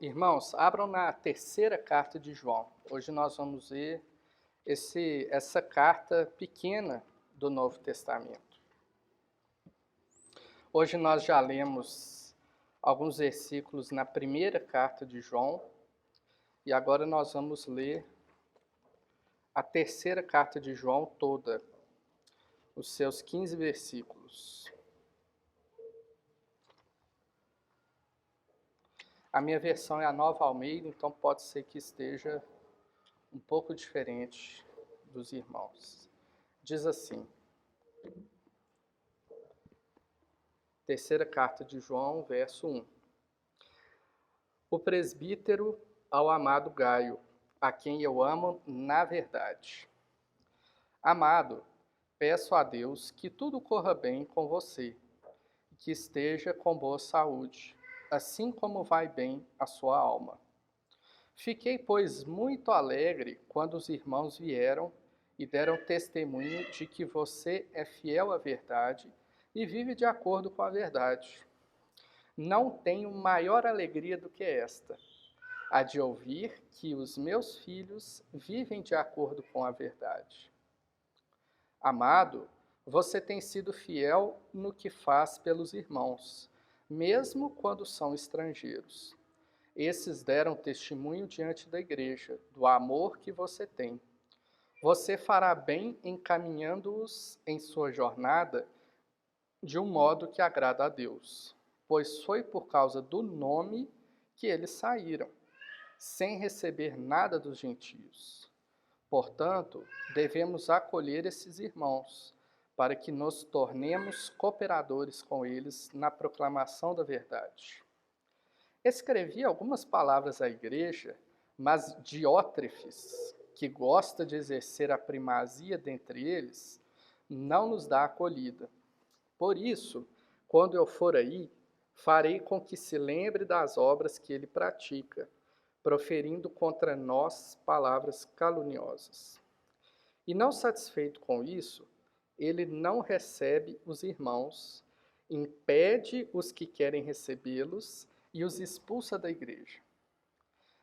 Irmãos, abram na terceira carta de João. Hoje nós vamos ver essa carta pequena do Novo Testamento. Hoje nós já lemos alguns versículos na primeira carta de João e agora nós vamos ler a terceira carta de João toda, os seus 15 versículos. A minha versão é a Nova Almeida, então pode ser que esteja um pouco diferente dos irmãos. Diz assim, terceira carta de João, verso 1. O presbítero ao amado Gaio, a quem eu amo na verdade. Amado, peço a Deus que tudo corra bem com você, que esteja com boa saúde, assim como vai bem a sua alma. Fiquei, pois, muito alegre quando os irmãos vieram e deram testemunho de que você é fiel à verdade e vive de acordo com a verdade. Não tenho maior alegria do que esta, a de ouvir que os meus filhos vivem de acordo com a verdade. Amado, você tem sido fiel no que faz pelos irmãos, mesmo quando são estrangeiros. Esses deram testemunho diante da igreja do amor que você tem. Você fará bem encaminhando-os em sua jornada de um modo que agrada a Deus, pois foi por causa do nome que eles saíram, sem receber nada dos gentios. Portanto, devemos acolher esses irmãos, para que nos tornemos cooperadores com eles na proclamação da verdade. Escrevi algumas palavras à igreja, mas Diótrefes, que gosta de exercer a primazia dentre eles, não nos dá acolhida. Por isso, quando eu for aí, farei com que se lembre das obras que ele pratica, proferindo contra nós palavras caluniosas. E não satisfeito com isso, ele não recebe os irmãos, impede os que querem recebê-los e os expulsa da igreja.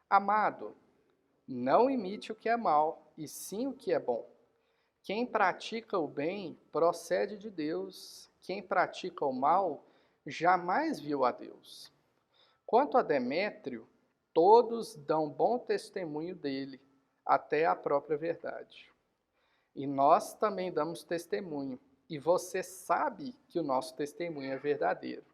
Amado, não imite o que é mal, e sim o que é bom. Quem pratica o bem procede de Deus, quem pratica o mal jamais viu a Deus. Quanto a Demétrio, todos dão bom testemunho dele, até a própria verdade. E nós também damos testemunho, e você sabe que o nosso testemunho é verdadeiro.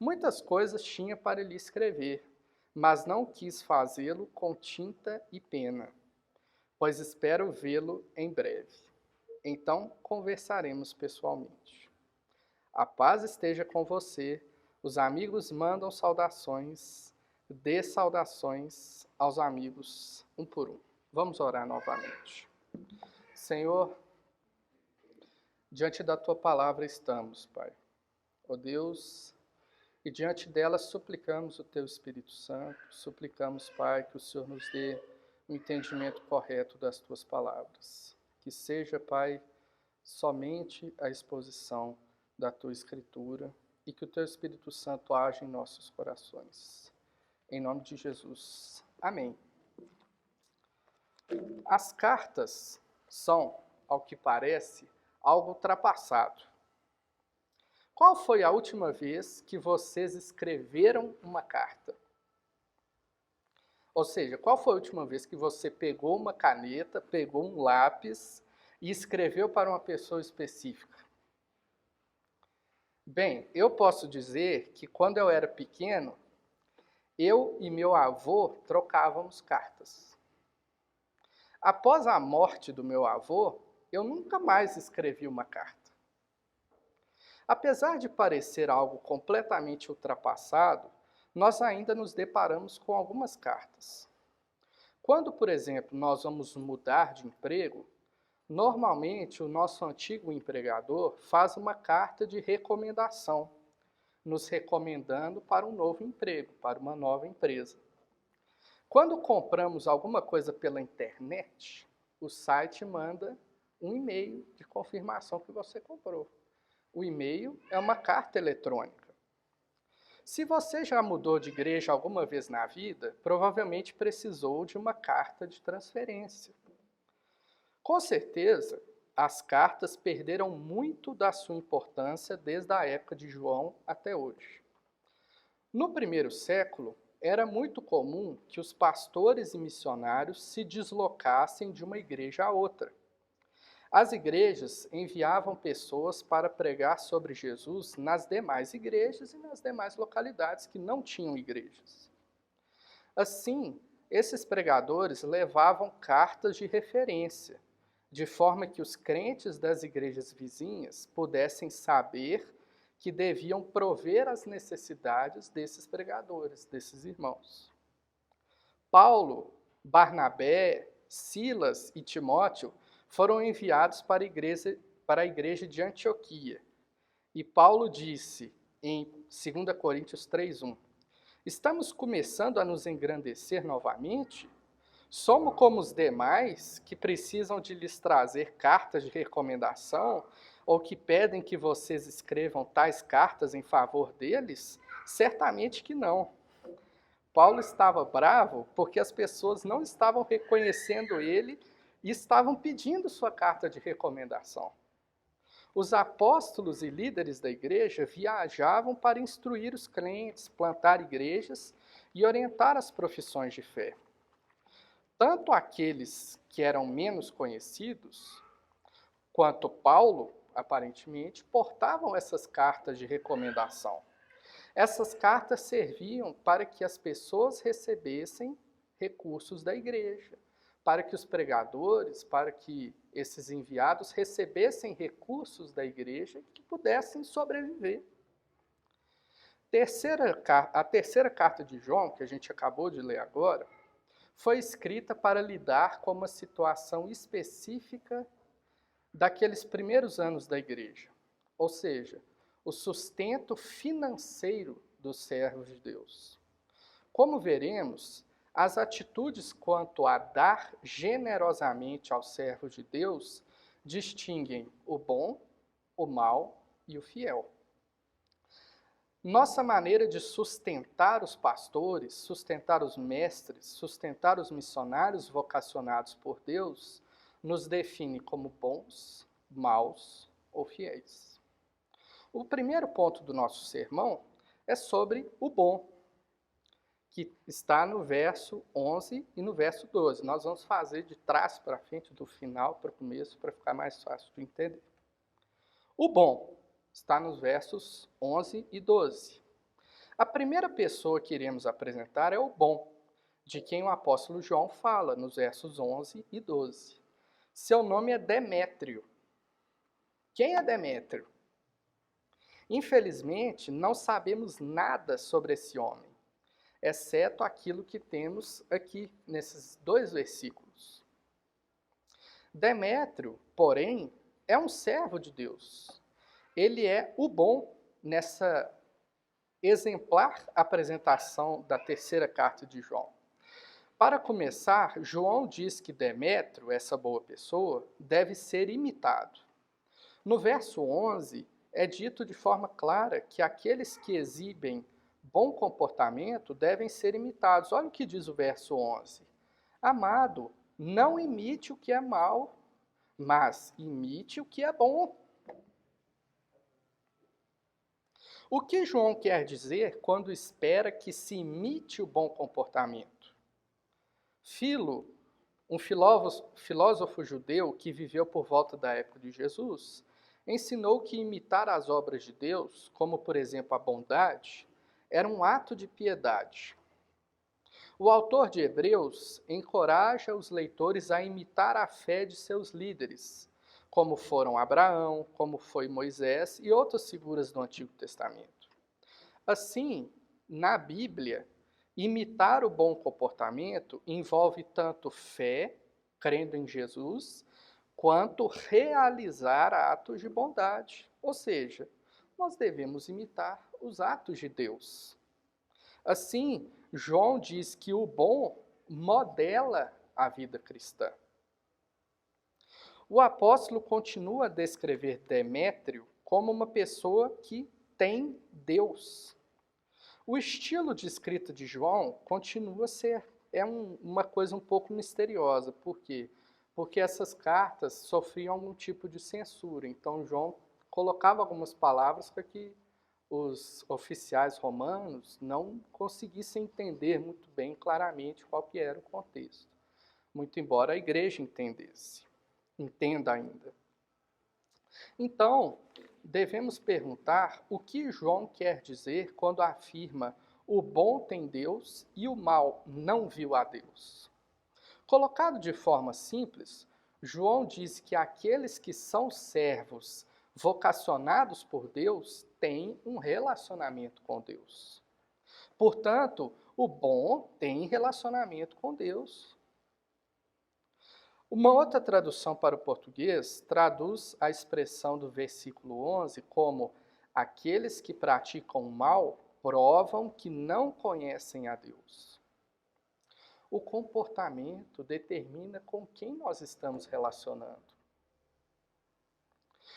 Muitas coisas tinha para lhe escrever, mas não quis fazê-lo com tinta e pena, pois espero vê-lo em breve. Então conversaremos pessoalmente. A paz esteja com você. Os amigos mandam saudações. Dê saudações aos amigos, um por um. Vamos orar novamente. Senhor, diante da Tua palavra estamos, Pai. Ó Deus, e diante dela suplicamos o Teu Espírito Santo, suplicamos, Pai, que o Senhor nos dê o entendimento correto das Tuas palavras. Que seja, Pai, somente a exposição da Tua Escritura e que o Teu Espírito Santo age em nossos corações. Em nome de Jesus. Amém. As cartas são, ao que parece, algo ultrapassado. Qual foi a última vez que vocês escreveram uma carta? Ou seja, qual foi a última vez que você pegou uma caneta, pegou um lápis e escreveu para uma pessoa específica? Bem, eu posso dizer que quando eu era pequeno, eu e meu avô trocávamos cartas. Após a morte do meu avô, eu nunca mais escrevi uma carta. Apesar de parecer algo completamente ultrapassado, nós ainda nos deparamos com algumas cartas. Quando, por exemplo, nós vamos mudar de emprego, normalmente o nosso antigo empregador faz uma carta de recomendação, nos recomendando para um novo emprego, para uma nova empresa. Quando compramos alguma coisa pela internet, o site manda um e-mail de confirmação que você comprou. O e-mail é uma carta eletrônica. Se você já mudou de igreja alguma vez na vida, provavelmente precisou de uma carta de transferência. Com certeza, as cartas perderam muito da sua importância desde a época de João até hoje. No primeiro século, era muito comum que os pastores e missionários se deslocassem de uma igreja a outra. As igrejas enviavam pessoas para pregar sobre Jesus nas demais igrejas e nas demais localidades que não tinham igrejas. Assim, esses pregadores levavam cartas de referência, de forma que os crentes das igrejas vizinhas pudessem saber que deviam prover as necessidades desses pregadores, desses irmãos. Paulo, Barnabé, Silas e Timóteo foram enviados para a igreja de Antioquia. E Paulo disse em 2 Coríntios 3:1: estamos começando a nos engrandecer novamente? Somos como os demais que precisam de lhes trazer cartas de recomendação ou que pedem que vocês escrevam tais cartas em favor deles? Certamente que não. Paulo estava bravo porque as pessoas não estavam reconhecendo ele e estavam pedindo sua carta de recomendação. Os apóstolos e líderes da igreja viajavam para instruir os crentes, plantar igrejas e orientar as profissões de fé. Tanto aqueles que eram menos conhecidos, quanto Paulo, aparentemente, portavam essas cartas de recomendação. Essas cartas serviam para que as pessoas recebessem recursos da igreja, para que os pregadores, para que esses enviados recebessem recursos da igreja que pudessem sobreviver. A terceira carta de João, que a gente acabou de ler agora, foi escrita para lidar com uma situação específica daqueles primeiros anos da igreja, ou seja, o sustento financeiro dos servos de Deus. Como veremos, as atitudes quanto a dar generosamente aos servos de Deus distinguem o bom, o mal e o fiel. Nossa maneira de sustentar os pastores, sustentar os mestres, sustentar os missionários vocacionados por Deus, nos define como bons, maus ou fiéis. O primeiro ponto do nosso sermão é sobre o bom, que está no verso 11 e no verso 12. Nós vamos fazer de trás para frente, do final para o começo, para ficar mais fácil de entender. O bom está nos versos 11 e 12. A primeira pessoa que iremos apresentar é o bom, de quem o apóstolo João fala nos versos 11 e 12. Seu nome é Demétrio. Quem é Demétrio? Infelizmente, não sabemos nada sobre esse homem, exceto aquilo que temos aqui nesses dois versículos. Demétrio, porém, é um servo de Deus. Ele é o bom nessa exemplar apresentação da terceira carta de João. Para começar, João diz que Demétrio, essa boa pessoa, deve ser imitado. No verso 11, é dito de forma clara que aqueles que exibem bom comportamento devem ser imitados. Olha o que diz o verso 11. Amado, não imite o que é mal, mas imite o que é bom. O que João quer dizer quando espera que se imite o bom comportamento? Filo, um filósofo judeu que viveu por volta da época de Jesus, ensinou que imitar as obras de Deus, como por exemplo a bondade, era um ato de piedade. O autor de Hebreus encoraja os leitores a imitar a fé de seus líderes, como foram Abraão, como foi Moisés e outras figuras do Antigo Testamento. Assim, na Bíblia, imitar o bom comportamento envolve tanto fé, crendo em Jesus, quanto realizar atos de bondade. Ou seja, nós devemos imitar os atos de Deus. Assim, João diz que o bom modela a vida cristã. O apóstolo continua a descrever Demétrio como uma pessoa que tem Deus. O estilo de escrita de João continua a ser uma coisa um pouco misteriosa. Por quê? Porque essas cartas sofriam algum tipo de censura. Então, João colocava algumas palavras para que os oficiais romanos não conseguissem entender muito bem, claramente, qual que era o contexto. Muito embora a igreja entenda ainda. Então, devemos perguntar o que João quer dizer quando afirma o bom tem Deus e o mal não viu a Deus. Colocado de forma simples, João diz que aqueles que são servos vocacionados por Deus têm um relacionamento com Deus. Portanto, o bom tem relacionamento com Deus. Uma outra tradução para o português traduz a expressão do versículo 11 como: aqueles que praticam o mal provam que não conhecem a Deus. O comportamento determina com quem nós estamos relacionando.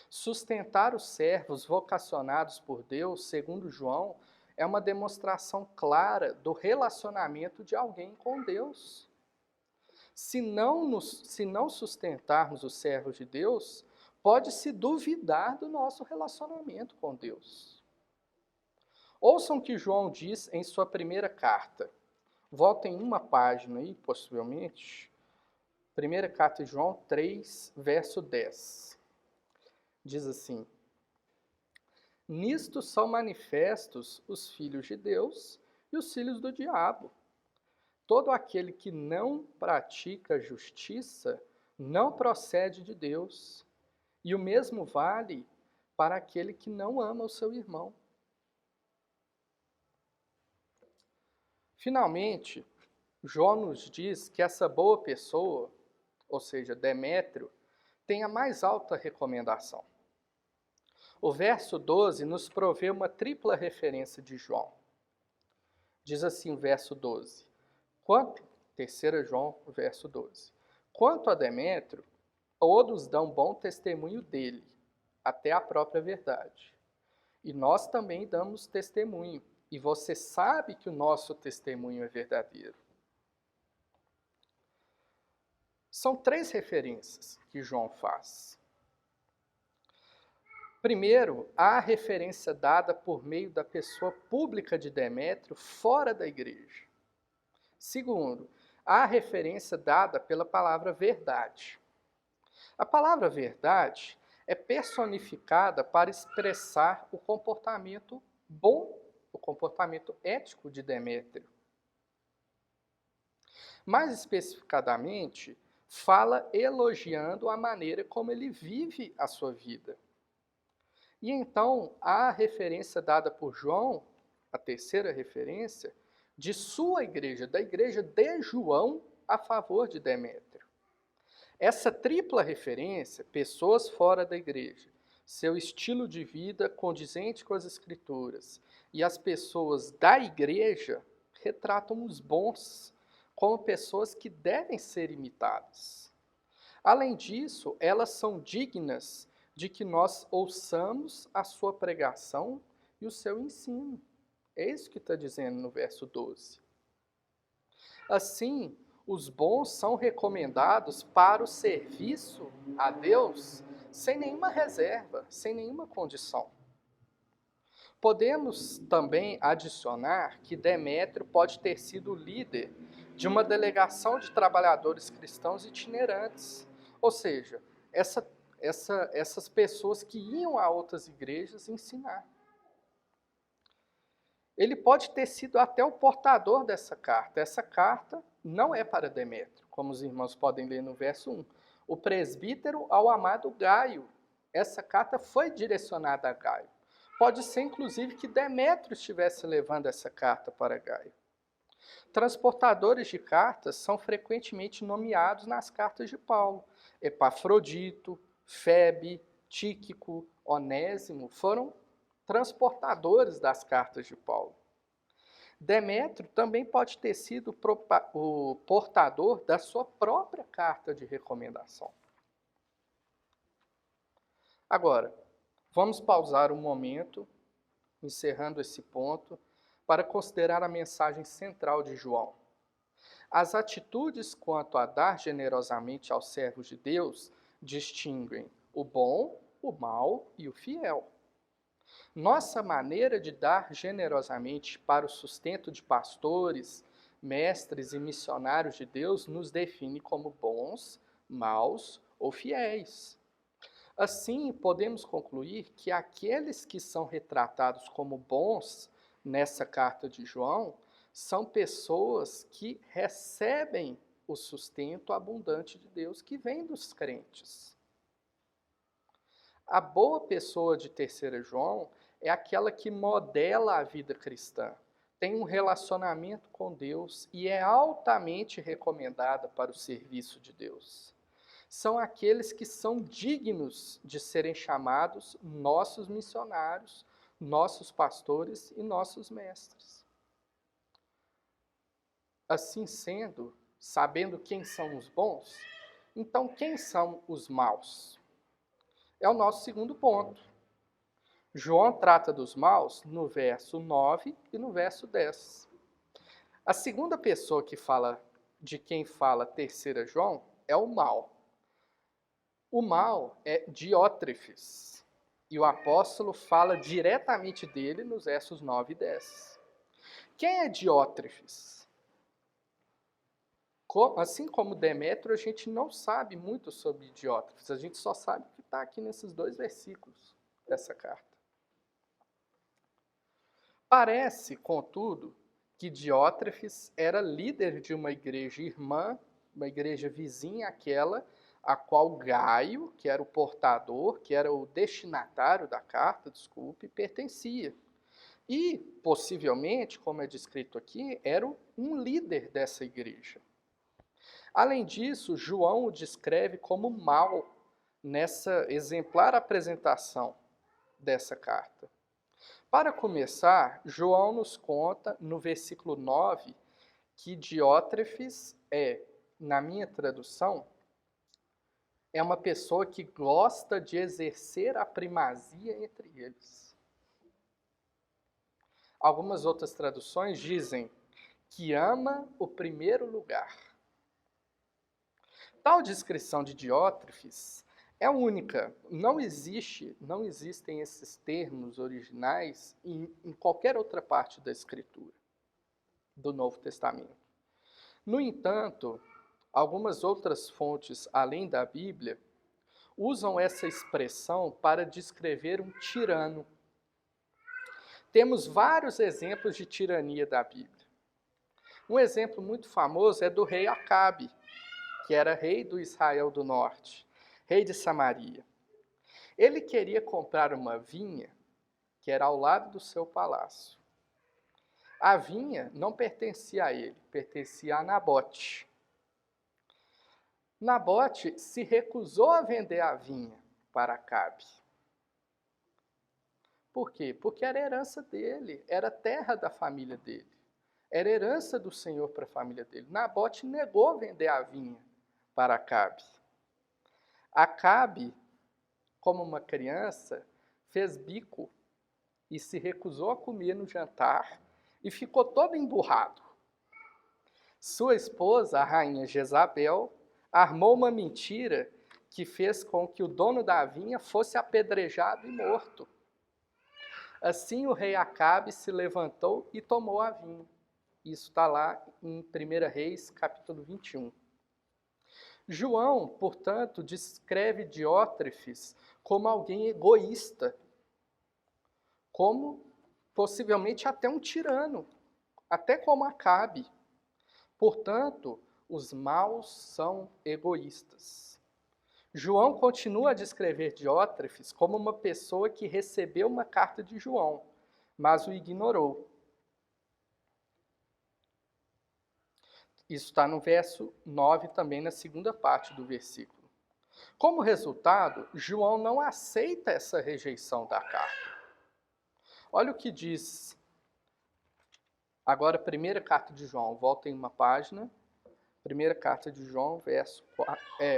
Sustentar os servos vocacionados por Deus, segundo João, é uma demonstração clara do relacionamento de alguém com Deus. Se não sustentarmos os servos de Deus, pode-se duvidar do nosso relacionamento com Deus. Ouçam o que João diz em sua primeira carta. Voltem uma página aí, possivelmente. Primeira carta de João 3, verso 10. Diz assim: nisto são manifestos os filhos de Deus e os filhos do diabo. Todo aquele que não pratica justiça não procede de Deus, e o mesmo vale para aquele que não ama o seu irmão. Finalmente, Jó nos diz que essa boa pessoa, ou seja, Demétrio, tem a mais alta recomendação. O verso 12 nos provê uma tripla referência de João. Diz assim o verso 12. 3 João, verso 12. Quanto a Demétrio, todos dão bom testemunho dele, até a própria verdade. E nós também damos testemunho, e você sabe que o nosso testemunho é verdadeiro. São 3 referências que João faz. Primeiro, há a referência dada por meio da pessoa pública de Demétrio fora da igreja. Segundo, há a referência dada pela palavra verdade. A palavra verdade é personificada para expressar o comportamento bom, o comportamento ético de Demétrio. Mais especificadamente, fala elogiando a maneira como ele vive a sua vida. E então, há a referência dada por João, a terceira referência, de sua igreja, da igreja de João, a favor de Demétrio. Essa tripla referência, pessoas fora da igreja, seu estilo de vida condizente com as escrituras, e as pessoas da igreja, retratam os bons como pessoas que devem ser imitadas. Além disso, elas são dignas de que nós ouçamos a sua pregação e o seu ensino. É isso que está dizendo no verso 12. Assim, os bons são recomendados para o serviço a Deus sem nenhuma reserva, sem nenhuma condição. Podemos também adicionar que Demétrio pode ter sido líder de uma delegação de trabalhadores cristãos itinerantes, ou seja, essas pessoas que iam a outras igrejas ensinar. Ele pode ter sido até o portador dessa carta. Essa carta não é para Demétrio, como os irmãos podem ler no verso 1. O presbítero ao amado Gaio. Essa carta foi direcionada a Gaio. Pode ser, inclusive, que Demétrio estivesse levando essa carta para Gaio. Transportadores de cartas são frequentemente nomeados nas cartas de Paulo. Epafrodito, Febe, Tíquico, Onésimo foram transportadores das cartas de Paulo. Demétrio também pode ter sido o portador da sua própria carta de recomendação. Agora, vamos pausar um momento, encerrando esse ponto, para considerar a mensagem central de João. As atitudes quanto a dar generosamente aos servos de Deus distinguem o bom, o mau e o fiel. Nossa maneira de dar generosamente para o sustento de pastores, mestres e missionários de Deus nos define como bons, maus ou fiéis. Assim, podemos concluir que aqueles que são retratados como bons nessa carta de João são pessoas que recebem o sustento abundante de Deus que vem dos crentes. A boa pessoa de 3 João é aquela que modela a vida cristã, tem um relacionamento com Deus e é altamente recomendada para o serviço de Deus. São aqueles que são dignos de serem chamados nossos missionários, nossos pastores e nossos mestres. Assim sendo, sabendo quem são os bons, então quem são os maus? É o nosso segundo ponto. João trata dos maus no verso 9 e no verso 10. A segunda pessoa que fala de quem fala 3 João é o mau. O mau é Diótrefes, e o apóstolo fala diretamente dele nos versos 9 e 10. Quem é Diótrefes? Assim como Demétrio, a gente não sabe muito sobre Diótrefes, a gente só sabe que está aqui nesses 2 versículos dessa carta. Parece, contudo, que Diótrefes era líder de uma igreja irmã, uma igreja vizinha àquela a qual Gaio, que era o portador, que era o destinatário da carta, pertencia. E, possivelmente, como é descrito aqui, era um líder dessa igreja. Além disso, João o descreve como mau nessa exemplar apresentação dessa carta. Para começar, João nos conta, no versículo 9, que Diótrefes na minha tradução, é uma pessoa que gosta de exercer a primazia entre eles. Algumas outras traduções dizem que ama o primeiro lugar. Tal descrição de Diótrefes é única. Não existem esses termos originais em qualquer outra parte da Escritura, do Novo Testamento. No entanto, algumas outras fontes, além da Bíblia, usam essa expressão para descrever um tirano. Temos vários exemplos de tirania da Bíblia. Um exemplo muito famoso é do rei Acabe, que era rei do Israel do Norte, rei de Samaria. Ele queria comprar uma vinha que era ao lado do seu palácio. A vinha não pertencia a ele, pertencia a Nabote. Nabote se recusou a vender a vinha para Acabe. Por quê? Porque era herança dele, era terra da família dele. Era herança do Senhor para a família dele. Nabote negou vender a vinha para Acabe. Acabe, como uma criança, fez bico e se recusou a comer no jantar e ficou todo emburrado. Sua esposa, a rainha Jezabel, armou uma mentira que fez com que o dono da vinha fosse apedrejado e morto. Assim o rei Acabe se levantou e tomou a vinha. Isso está lá em 1 Reis, capítulo 21. João, portanto, descreve Diótrefes como alguém egoísta, como possivelmente até um tirano, até como Acabe. Portanto, os maus são egoístas. João continua a descrever Diótrefes como uma pessoa que recebeu uma carta de João, mas o ignorou. Isso está no verso 9 também, na segunda parte do versículo. Como resultado, João não aceita essa rejeição da carta. Olha o que diz agora a primeira carta de João. Voltem uma página. Primeira carta de João,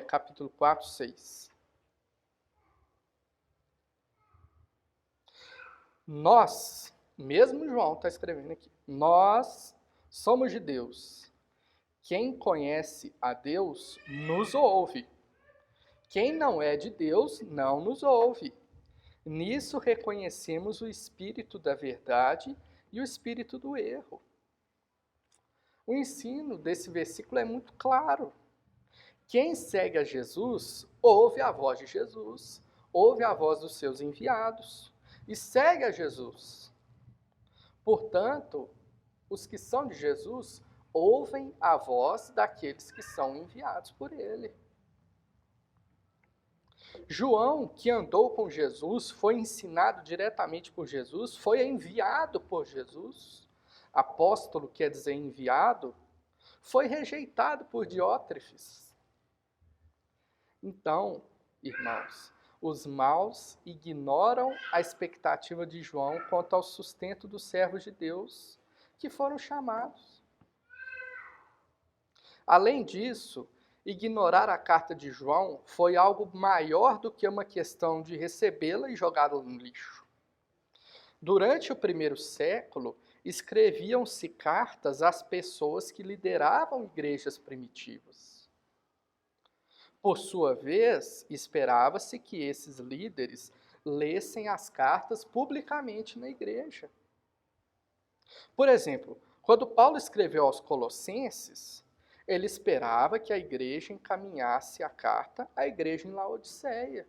capítulo 4, 6. Nós Mesmo João está escrevendo aqui. Nós somos de Deus. Quem conhece a Deus nos ouve. Quem não é de Deus não nos ouve. Nisso reconhecemos o espírito da verdade e o espírito do erro. O ensino desse versículo é muito claro. Quem segue a Jesus ouve a voz de Jesus, ouve a voz dos seus enviados e segue a Jesus. Portanto, os que são de Jesus ouvem a voz daqueles que são enviados por ele. João, que andou com Jesus, foi ensinado diretamente por Jesus, foi enviado por Jesus. Apóstolo quer dizer enviado, foi rejeitado por Diótrefes. Então, irmãos, os maus ignoram a expectativa de João quanto ao sustento dos servos de Deus que foram chamados. Além disso, ignorar a carta de João foi algo maior do que uma questão de recebê-la e jogá-la no lixo. Durante o primeiro século, escreviam-se cartas às pessoas que lideravam igrejas primitivas. Por sua vez, esperava-se que esses líderes lessem as cartas publicamente na igreja. Por exemplo, quando Paulo escreveu aos Colossenses, ele esperava que a igreja encaminhasse a carta à igreja em Laodiceia,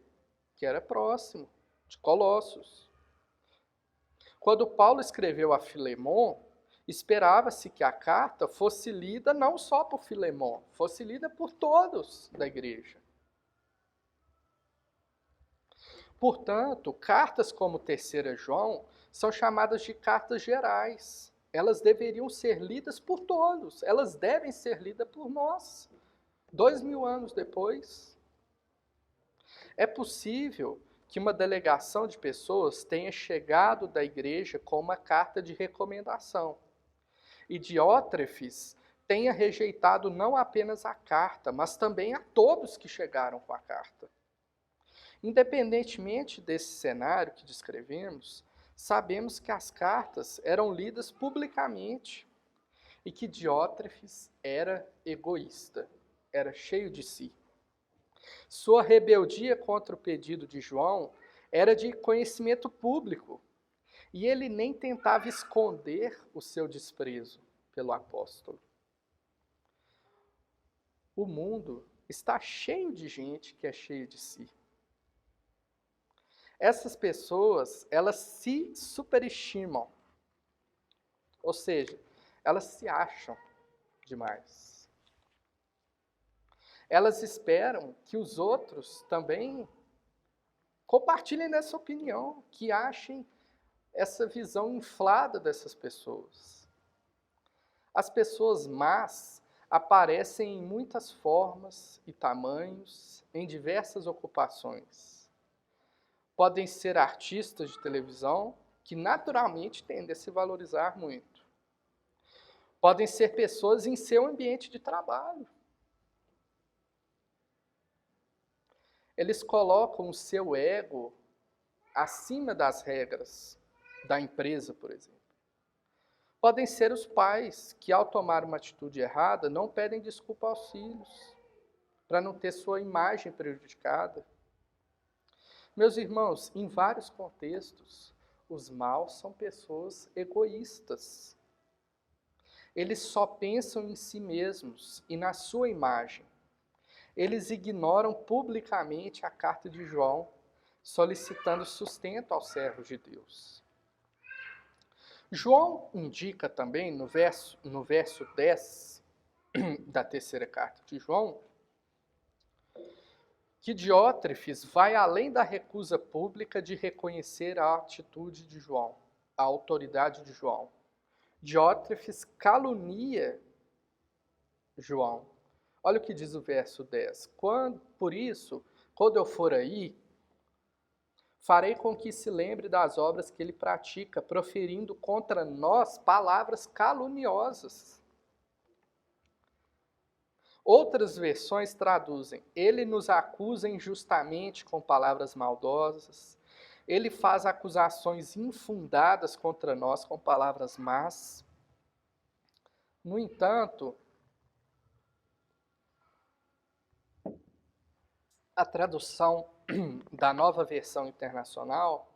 que era próximo de Colossos. Quando Paulo escreveu a Filemon, esperava-se que a carta fosse lida não só por Filemon, fosse lida por todos da igreja. Portanto, cartas como 3ª João são chamadas de cartas gerais. Elas deveriam ser lidas por todos, elas devem ser lidas por nós. 2000 anos depois, é possível que uma delegação de pessoas tenha chegado da igreja com uma carta de recomendação. E Diótrefes tenha rejeitado não apenas a carta, mas também a todos que chegaram com a carta. Independentemente desse cenário que descrevemos, sabemos que as cartas eram lidas publicamente e que Diótrefes era egoísta, era cheio de si. Sua rebeldia contra o pedido de João era de conhecimento público e ele nem tentava esconder o seu desprezo pelo apóstolo. O mundo está cheio de gente que é cheia de si. Essas pessoas, elas se superestimam. Ou seja, elas se acham demais. Elas esperam que os outros também compartilhem dessa opinião, que achem essa visão inflada dessas pessoas. As pessoas más aparecem em muitas formas e tamanhos, em diversas ocupações. Podem ser artistas de televisão, que naturalmente tendem a se valorizar muito. Podem ser pessoas em seu ambiente de trabalho. Eles colocam o seu ego acima das regras da empresa, por exemplo. Podem ser os pais que, ao tomar uma atitude errada, não pedem desculpa aos filhos, para não ter sua imagem prejudicada. Meus irmãos, em vários contextos, os maus são pessoas egoístas. Eles só pensam em si mesmos e na sua imagem. Eles ignoram publicamente a carta de João, solicitando sustento aos servos de Deus. João indica também, no verso 10 da 3ª carta de João, que Diótrefes vai além da recusa pública de reconhecer a atitude de João, a autoridade de João. Diótrefes calunia João. Olha o que diz o verso 10. Por isso, quando eu for aí, farei com que se lembre das obras que ele pratica, proferindo contra nós palavras caluniosas. Outras versões traduzem: ele nos acusa injustamente com palavras maldosas, Ele faz acusações infundadas contra nós com palavras más. No entanto, a tradução da Nova Versão Internacional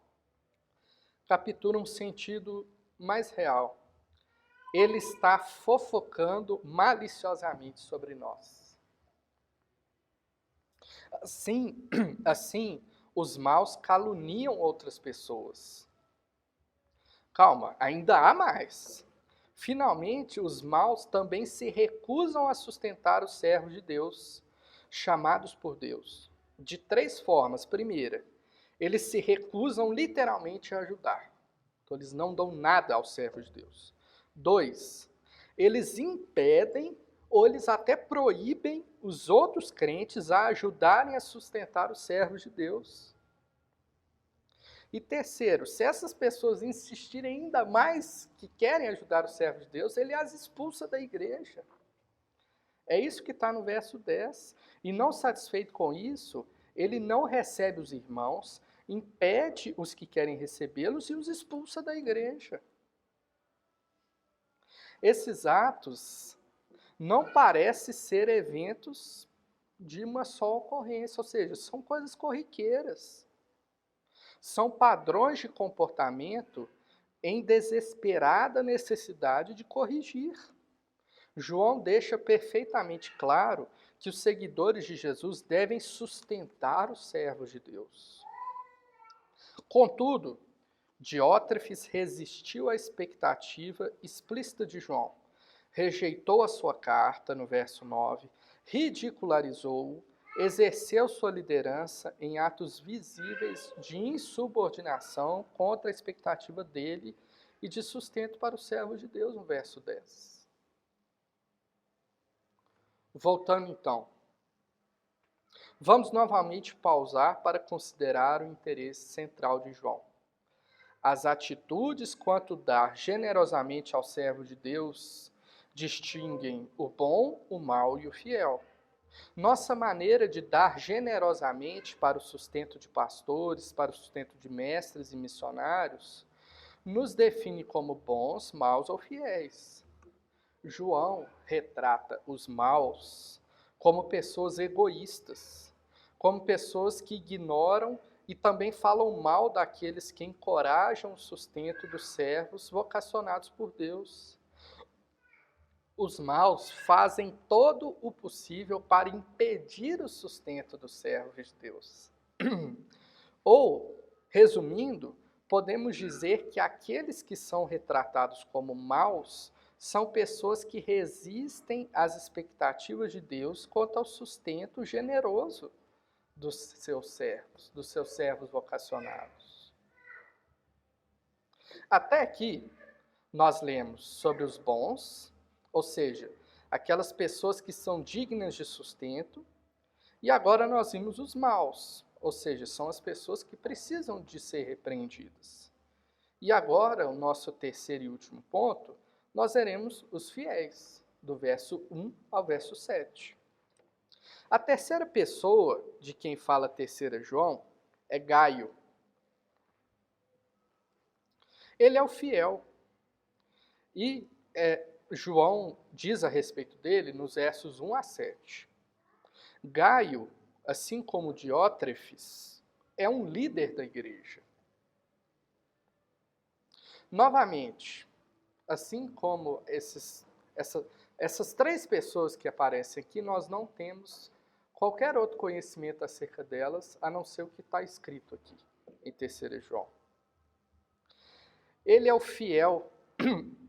captura um sentido mais real. Ele está fofocando maliciosamente sobre nós. Assim, os maus caluniam outras pessoas. Calma, ainda há mais. Finalmente, os maus também se recusam a sustentar os servos de Deus, chamados por Deus, de 3 formas. Primeira, eles se recusam literalmente a ajudar. Então, eles não dão nada aos servos de Deus. 2, eles impedem ou eles até proíbem os outros crentes a ajudarem a sustentar os servos de Deus. E terceiro, se essas pessoas insistirem ainda mais que querem ajudar os servos de Deus, ele as expulsa da igreja. É isso que está no verso 10. E não satisfeito com isso, ele não recebe os irmãos, impede os que querem recebê-los e os expulsa da igreja. Esses atos não parecem ser eventos de uma só ocorrência, ou seja, são coisas corriqueiras. São padrões de comportamento em desesperada necessidade de corrigir. João deixa perfeitamente claro que os seguidores de Jesus devem sustentar os servos de Deus. Contudo, Diótrefes resistiu à expectativa explícita de João, rejeitou a sua carta, no verso 9, ridicularizou-o, exerceu sua liderança em atos visíveis de insubordinação contra a expectativa dele e de sustento para os servos de Deus, no verso 10. Voltando então, vamos novamente pausar para considerar o interesse central de João. As atitudes quanto dar generosamente ao servo de Deus distinguem o bom, o mau e o fiel. Nossa maneira de dar generosamente para o sustento de pastores, para o sustento de mestres e missionários, nos define como bons, maus ou fiéis. João retrata os maus como pessoas egoístas, como pessoas que ignoram e também falam mal daqueles que encorajam o sustento dos servos vocacionados por Deus. Os maus fazem todo o possível para impedir o sustento dos servos de Deus. Ou, resumindo, podemos dizer que aqueles que são retratados como maus são pessoas que resistem às expectativas de Deus quanto ao sustento generoso dos seus servos vocacionados. Até aqui, nós lemos sobre os bons, ou seja, aquelas pessoas que são dignas de sustento, e agora nós vimos os maus, ou seja, são as pessoas que precisam de ser repreendidas. E agora, o nosso terceiro e último ponto, nós veremos os fiéis, do verso 1 ao verso 7. A terceira pessoa de quem fala 3 João é Gaio. Ele é o fiel. E João diz a respeito dele nos versos 1 a 7. Gaio, assim como Diótrefes, é um líder da igreja. Novamente, assim como essas 3 pessoas que aparecem aqui, nós não temos qualquer outro conhecimento acerca delas, a não ser o que está escrito aqui, em 3 João. Ele é o fiel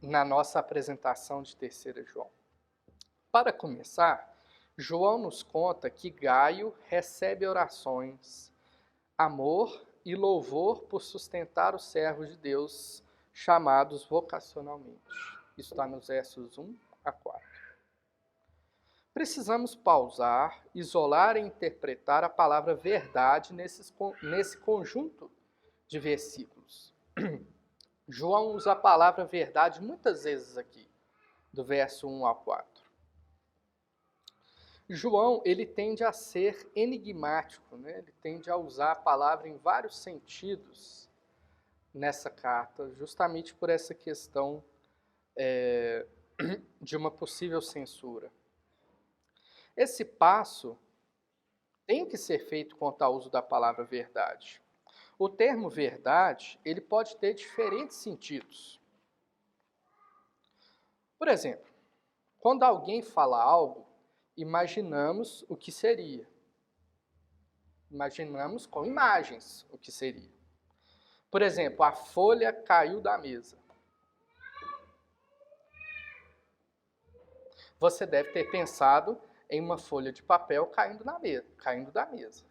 na nossa apresentação de 3 João. Para começar, João nos conta que Gaio recebe orações, amor e louvor por sustentar os servos de Deus, chamados vocacionalmente. Isso está nos versos 1 a 4. Precisamos pausar, isolar e interpretar a palavra verdade nesse conjunto de versículos. João usa a palavra verdade muitas vezes aqui, do verso 1 ao 4. João, ele tende a ser enigmático, né? Ele tende a usar a palavra em vários sentidos nessa carta, justamente por essa questão de uma possível censura. Esse passo tem que ser feito quanto ao uso da palavra verdade. O termo verdade, ele pode ter diferentes sentidos. Por exemplo, quando alguém fala algo, imaginamos o que seria. Imaginamos com imagens o que seria. Por exemplo, a folha caiu da mesa. Você deve ter pensado em uma folha de papel caindo da mesa.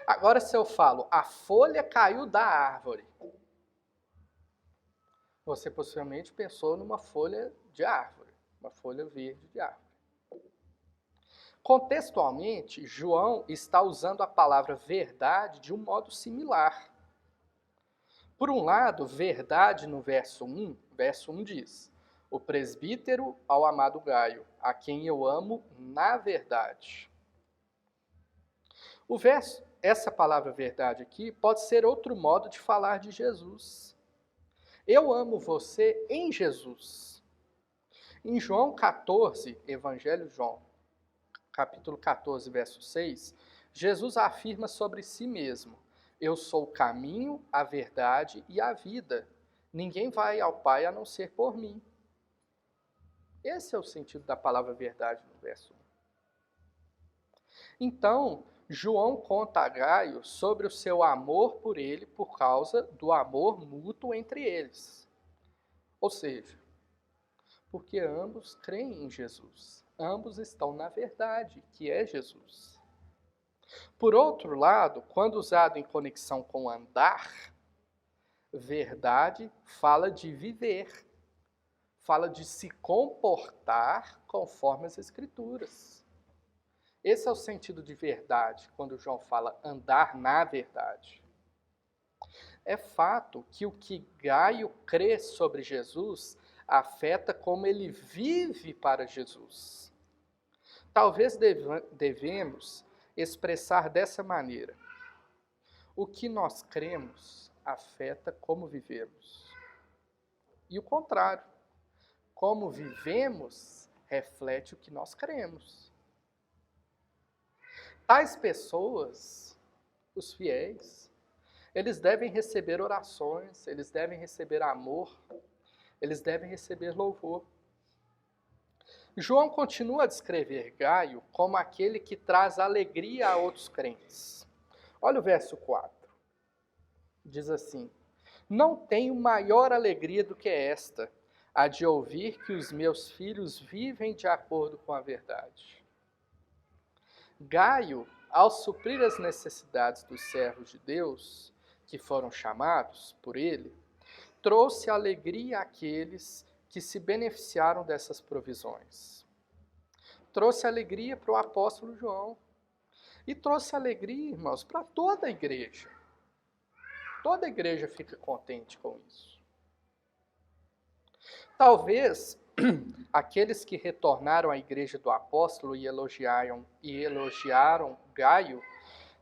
Agora, se eu falo, a folha caiu da árvore, você possivelmente pensou numa folha de árvore, uma folha verde de árvore. Contextualmente, João está usando a palavra verdade de um modo similar. Por um lado, verdade no verso 1 diz: o presbítero ao amado Gaio, a quem eu amo na verdade. Essa palavra verdade aqui pode ser outro modo de falar de Jesus. Eu amo você em Jesus. Em João 14, Evangelho de João, capítulo 14, verso 6, Jesus afirma sobre si mesmo: eu sou o caminho, a verdade e a vida. Ninguém vai ao Pai a não ser por mim. Esse é o sentido da palavra verdade no verso 1. Então, João conta a Gaio sobre o seu amor por ele por causa do amor mútuo entre eles. Ou seja, porque ambos creem em Jesus. Ambos estão na verdade, que é Jesus. Por outro lado, quando usado em conexão com andar, verdade fala de viver, fala de se comportar conforme as Escrituras. Esse é o sentido de verdade, quando João fala andar na verdade. É fato que o que Gaio crê sobre Jesus afeta como ele vive para Jesus. Talvez devemos expressar dessa maneira: o que nós cremos afeta como vivemos. E o contrário, como vivemos reflete o que nós cremos. Tais pessoas, os fiéis, eles devem receber orações, eles devem receber amor, eles devem receber louvor. João continua a descrever Gaio como aquele que traz alegria a outros crentes. Olha o verso 4. Diz assim: não tenho maior alegria do que esta, a de ouvir que os meus filhos vivem de acordo com a verdade. Gaio, ao suprir as necessidades dos servos de Deus, que foram chamados por ele, trouxe alegria àqueles que se beneficiaram dessas provisões. Trouxe alegria para o apóstolo João. E trouxe alegria, irmãos, para toda a igreja. Toda a igreja fica contente com isso. Talvez aqueles que retornaram à igreja do apóstolo e elogiaram Gaio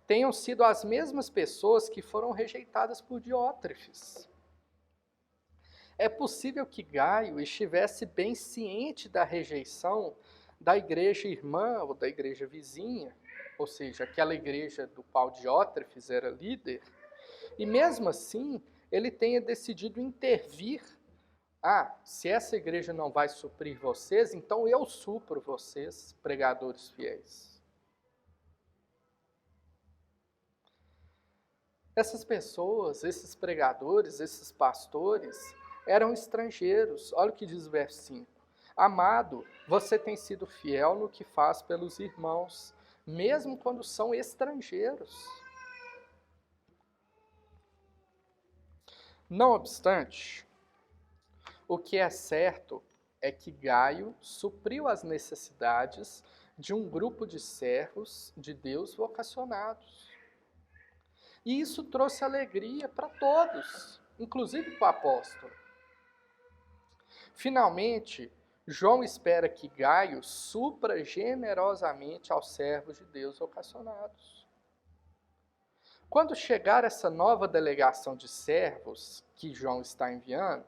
tenham sido as mesmas pessoas que foram rejeitadas por Diótrefes. É possível que Gaio estivesse bem ciente da rejeição da igreja irmã ou da igreja vizinha, ou seja, aquela igreja do qual Diótrefes era líder, e mesmo assim ele tenha decidido intervir. Se essa igreja não vai suprir vocês, então eu supro vocês, pregadores fiéis. Essas pessoas, esses pregadores, esses pastores, eram estrangeiros. Olha o que diz o verso 5. Amado, você tem sido fiel no que faz pelos irmãos, mesmo quando são estrangeiros. Não obstante, o que é certo é que Gaio supriu as necessidades de um grupo de servos de Deus vocacionados. E isso trouxe alegria para todos, inclusive para o apóstolo. Finalmente, João espera que Gaio supra generosamente aos servos de Deus vocacionados. Quando chegar essa nova delegação de servos que João está enviando,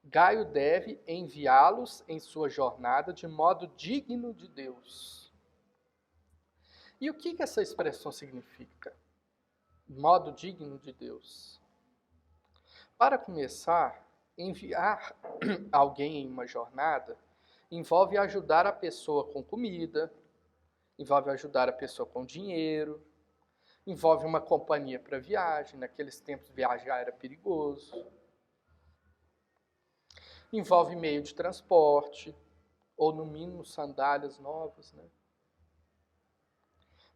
Gaio deve enviá-los em sua jornada de modo digno de Deus. E o que essa expressão significa? Modo digno de Deus. Para começar, enviar alguém em uma jornada envolve ajudar a pessoa com comida, envolve ajudar a pessoa com dinheiro, envolve uma companhia para viagem. Naqueles tempos viajar era perigoso. Envolve meio de transporte, ou no mínimo sandálias novas, né?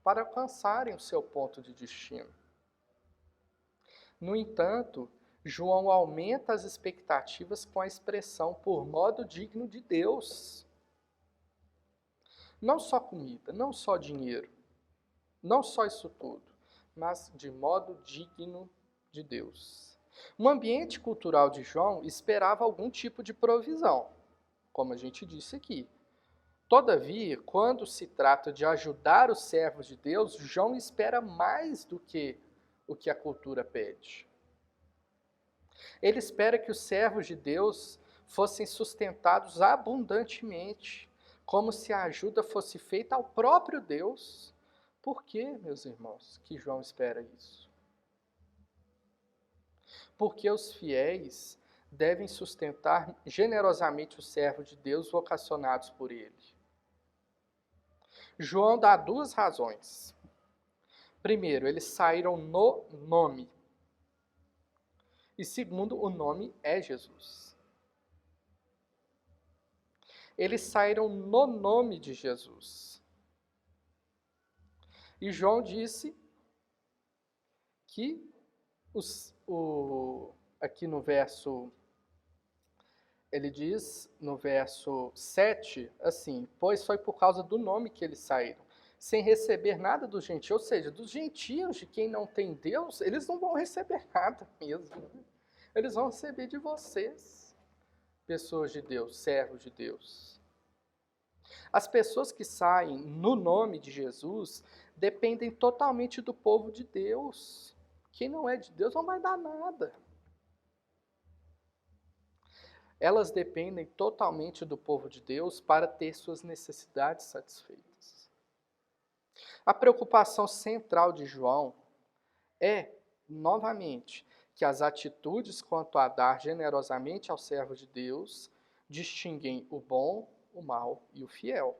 Para alcançarem o seu ponto de destino. No entanto, João aumenta as expectativas com a expressão por modo digno de Deus. Não só comida, não só dinheiro, não só isso tudo, mas de modo digno de Deus. O ambiente cultural de João esperava algum tipo de provisão, como a gente disse aqui. Todavia, quando se trata de ajudar os servos de Deus, João espera mais do que o que a cultura pede. Ele espera que os servos de Deus fossem sustentados abundantemente, como se a ajuda fosse feita ao próprio Deus. Por que, meus irmãos, que João espera isso? Porque os fiéis devem sustentar generosamente os servos de Deus vocacionados por ele. João dá duas razões. Primeiro, eles saíram no nome. E segundo, o nome é Jesus. Eles saíram no nome de Jesus. E João disse que aqui no verso, ele diz no verso 7, assim, pois foi por causa do nome que eles saíram, sem receber nada dos gentios, ou seja, dos gentios, de quem não tem Deus, eles não vão receber nada mesmo. Eles vão receber de vocês, pessoas de Deus, servos de Deus. As pessoas que saem no nome de Jesus dependem totalmente do povo de Deus. Quem não é de Deus não vai dar nada. Elas dependem totalmente do povo de Deus para ter suas necessidades satisfeitas. A preocupação central de João é, novamente, que as atitudes quanto a dar generosamente ao servo de Deus distinguem o bom, o mal e o fiel.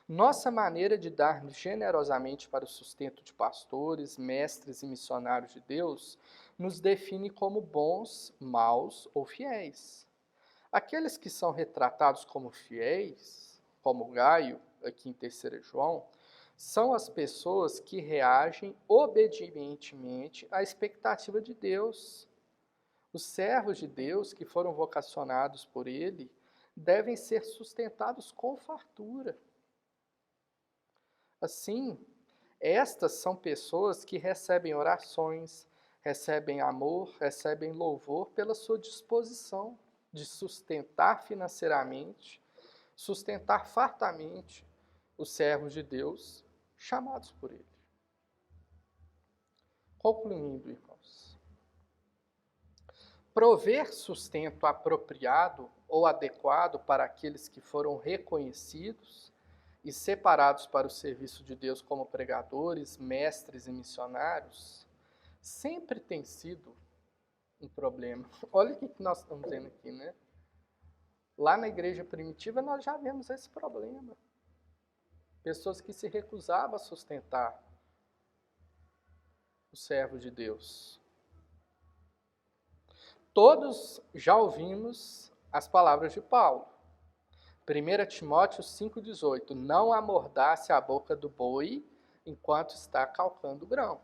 Nossa maneira de dar generosamente para o sustento de pastores, mestres e missionários de Deus nos define como bons, maus ou fiéis. Aqueles que são retratados como fiéis, como Gaio, aqui em 3 João, são as pessoas que reagem obedientemente à expectativa de Deus. Os servos de Deus que foram vocacionados por ele devem ser sustentados com fartura. Assim, estas são pessoas que recebem orações, recebem amor, recebem louvor pela sua disposição de sustentar financeiramente, sustentar fartamente os servos de Deus chamados por ele. Concluindo, irmãos, prover sustento apropriado ou adequado para aqueles que foram reconhecidos e separados para o serviço de Deus como pregadores, mestres e missionários, sempre tem sido um problema. Olha o que nós estamos vendo aqui, né? Lá na igreja primitiva nós já vemos esse problema. Pessoas que se recusavam a sustentar os servos de Deus. Todos já ouvimos as palavras de Paulo. 1 Timóteo 5,18, não amordace a boca do boi enquanto está calcando o grão.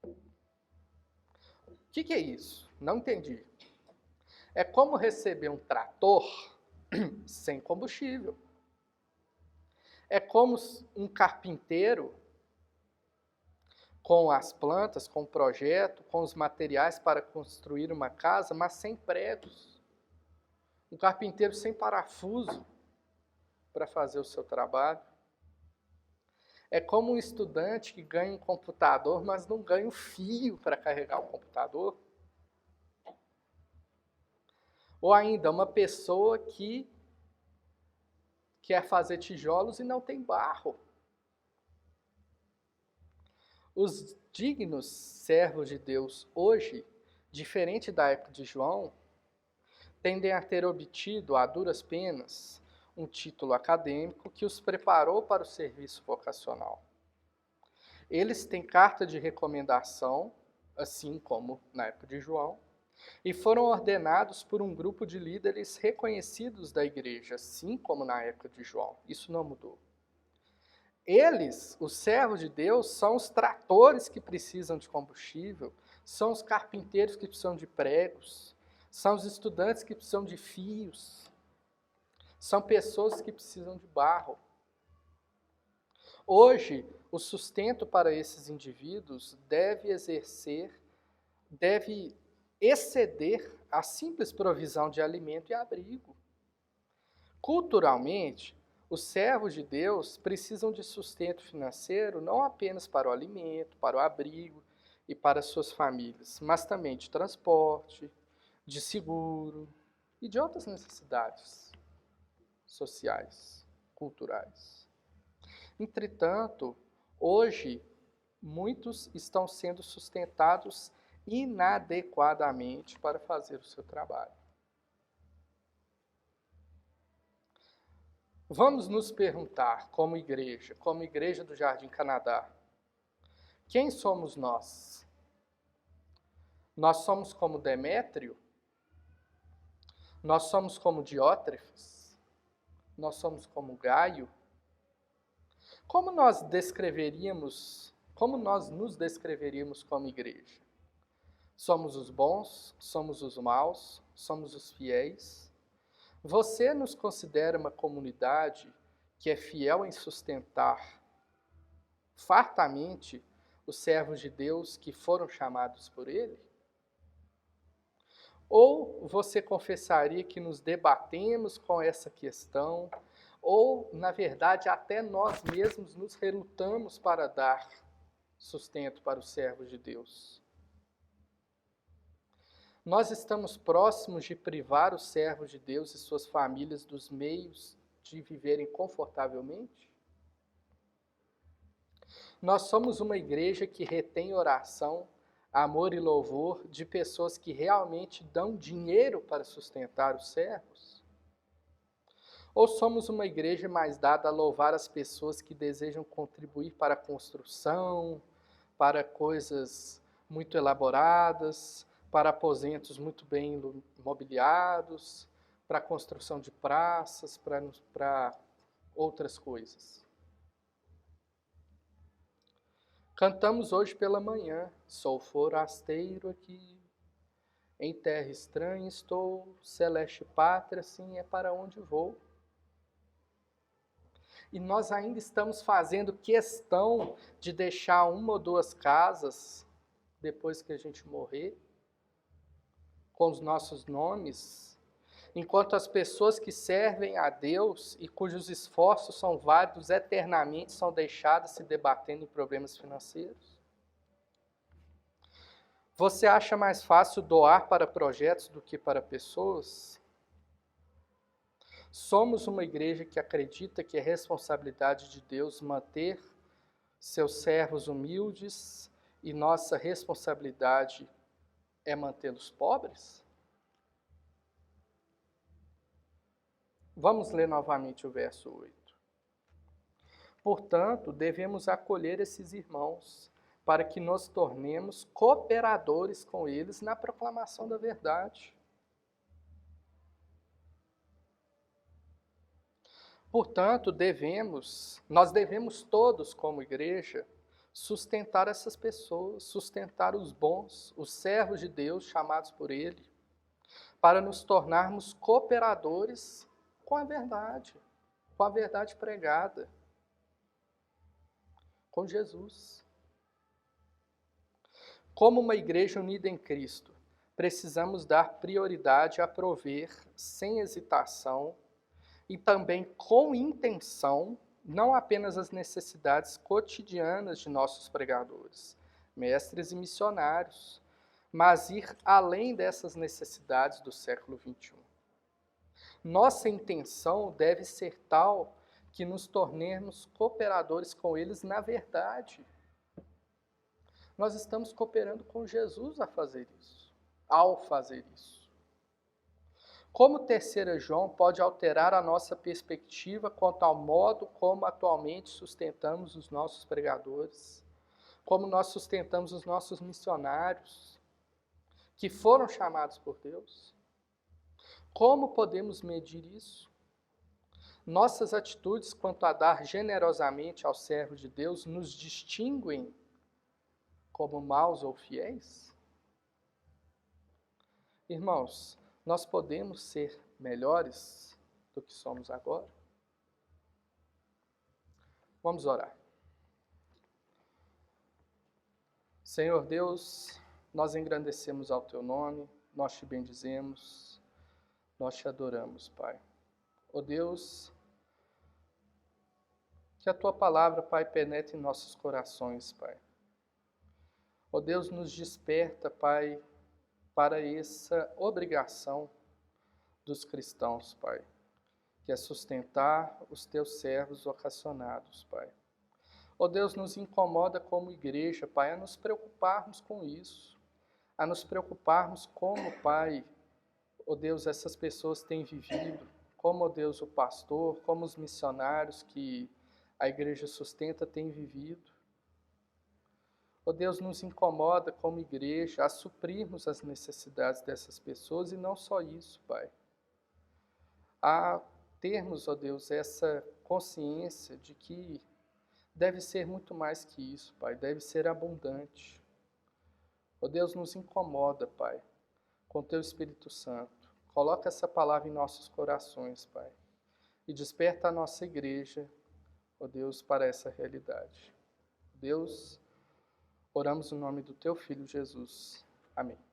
O que é isso? Não entendi. É como receber um trator sem combustível. É como um carpinteiro com as plantas, com o projeto, com os materiais para construir uma casa, mas sem pregos. Um carpinteiro sem parafuso para fazer o seu trabalho. É como um estudante que ganha um computador, mas não ganha o fio para carregar o computador. Ou ainda, uma pessoa que quer fazer tijolos e não tem barro. Os dignos servos de Deus hoje, diferente da época de João, tendem a ter obtido, a duras penas, um título acadêmico que os preparou para o serviço vocacional. Eles têm carta de recomendação, assim como na época de João, e foram ordenados por um grupo de líderes reconhecidos da igreja, assim como na época de João. Isso não mudou. Eles, os servos de Deus, são os tratores que precisam de combustível, são os carpinteiros que precisam de pregos, são os estudantes que precisam de fios, são pessoas que precisam de barro. Hoje, o sustento para esses indivíduos deve exceder a simples provisão de alimento e abrigo. Culturalmente, os servos de Deus precisam de sustento financeiro não apenas para o alimento, para o abrigo e para suas famílias, mas também de transporte, de seguro e de outras necessidades sociais, culturais. Entretanto, hoje, muitos estão sendo sustentados inadequadamente para fazer o seu trabalho. Vamos nos perguntar, como igreja do Jardim Canadá, quem somos nós? Nós somos como Demétrio? Nós somos como Diótrefes? Nós somos como Gaio? Como nós nos descreveríamos como igreja? Somos os bons? Somos os maus? Somos os fiéis? Você nos considera uma comunidade que é fiel em sustentar fartamente os servos de Deus que foram chamados por Ele? Ou você confessaria que nos debatemos com essa questão, ou, na verdade, até nós mesmos nos relutamos para dar sustento para os servos de Deus? Nós estamos próximos de privar os servos de Deus e suas famílias dos meios de viverem confortavelmente? Nós somos uma igreja que retém oração, amor e louvor de pessoas que realmente dão dinheiro para sustentar os servos? Ou somos uma igreja mais dada a louvar as pessoas que desejam contribuir para a construção, para coisas muito elaboradas, para aposentos muito bem mobiliados, para a construção de praças, para outras coisas? Cantamos hoje pela manhã, sou forasteiro aqui, em terra estranha estou, celeste pátria, sim, é para onde vou. E nós ainda estamos fazendo questão de deixar uma ou duas casas, depois que a gente morrer, com os nossos nomes, enquanto as pessoas que servem a Deus e cujos esforços são válidos eternamente são deixadas se debatendo em problemas financeiros? Você acha mais fácil doar para projetos do que para pessoas? Somos uma igreja que acredita que é responsabilidade de Deus manter seus servos humildes e nossa responsabilidade é mantê-los pobres? Vamos ler novamente o verso 8. Portanto, devemos acolher esses irmãos, para que nos tornemos cooperadores com eles na proclamação da verdade. Portanto, nós devemos todos, como igreja, sustentar essas pessoas, sustentar os bons, os servos de Deus chamados por Ele, para nos tornarmos cooperadores com a verdade pregada, com Jesus. Como uma igreja unida em Cristo, precisamos dar prioridade a prover sem hesitação e também com intenção, não apenas as necessidades cotidianas de nossos pregadores, mestres e missionários, mas ir além dessas necessidades do século XXI. Nossa intenção deve ser tal que nos tornemos cooperadores com eles na verdade. Nós estamos cooperando com Jesus a fazer isso, ao fazer isso. Como 3 João pode alterar a nossa perspectiva quanto ao modo como atualmente sustentamos os nossos pregadores, como nós sustentamos os nossos missionários, que foram chamados por Deus? Como podemos medir isso? Nossas atitudes quanto a dar generosamente aos servos de Deus nos distinguem como maus ou fiéis? Irmãos, nós podemos ser melhores do que somos agora? Vamos orar. Senhor Deus, nós engrandecemos ao Teu nome, nós Te bendizemos, nós Te adoramos, Pai. Ó Deus, que a Tua palavra, Pai, penetre em nossos corações, Pai. Ó Deus, nos desperta, Pai, para essa obrigação dos cristãos, Pai, que é sustentar os Teus servos vocacionados, Pai. Ó Deus, nos incomoda como igreja, Pai, a nos preocuparmos com isso, a nos preocuparmos como, Pai, ó Deus, essas pessoas têm vivido, como, ó Deus, o pastor, como os missionários que a igreja sustenta têm vivido. Ó Deus, nos incomoda como igreja a suprirmos as necessidades dessas pessoas e não só isso, Pai. A termos, ó Deus, essa consciência de que deve ser muito mais que isso, Pai, deve ser abundante. Ó Deus, nos incomoda, Pai, com Teu Espírito Santo. Coloca essa palavra em nossos corações, Pai, e desperta a nossa igreja, ó Deus, para essa realidade. Deus, oramos no nome do Teu Filho Jesus. Amém.